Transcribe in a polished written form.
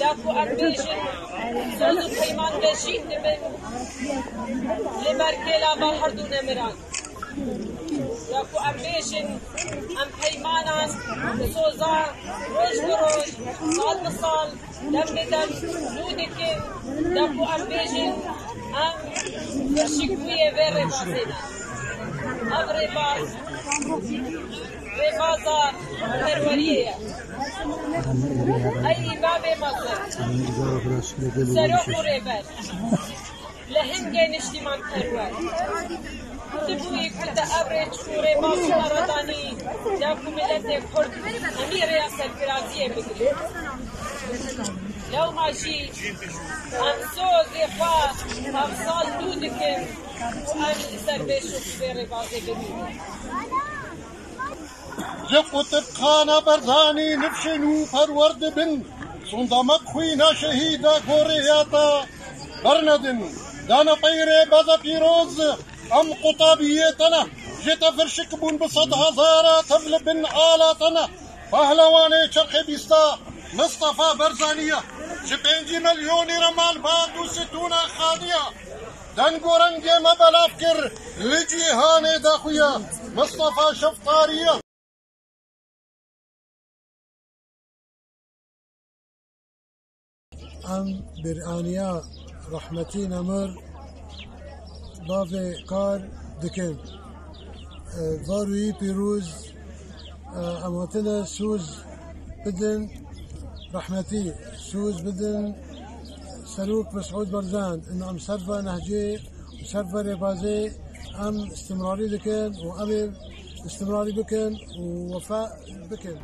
داكو أربيجن صوت خيمان بشيت من لبركيلا بحر دون مران داكو أربيجن أم خيمانان سوزا روش بروش صال بصال دم بدم نودكين داكو أربيجن أم فرشكوية غير رباسينا أم رباس رباسا ترورية أي باب مصر سروق وريبر لهنجي نشتمان تروار تبوي كنت أبرج كوري ماسو أرداني داكو ملت كرد أمي رئاسة الفرازية بكري لو ماشي أمسو زيخوا أفصال دودكن وأن سربيشو في ربازي بكري جقوت خانه برزاني نفشنو پرورد بن صندمق خوينا شهيدا كورياتا برندن دانا طيري بازا فيروز ام قطابيتنا جيت فرشك بون بصد هزارة تبل بن آلاتنا پهلواني شرق بيستا مصطفى برزانية جبينجي مليوني رمال بادو ستونا خانية دنگورنجي مبلافكر لجيهاني داخويا مصطفى شفطارية ام برانیا رحمتی نمر باوی کار دکن ضروری پیروز اماتنا سوز بدن رحمتی سوز بدن سلوك مسعود برزان انه ام سرفا نهجي وسرفا ربازي ام استمراري دكن وابي استمراري بكن ووفاء بكن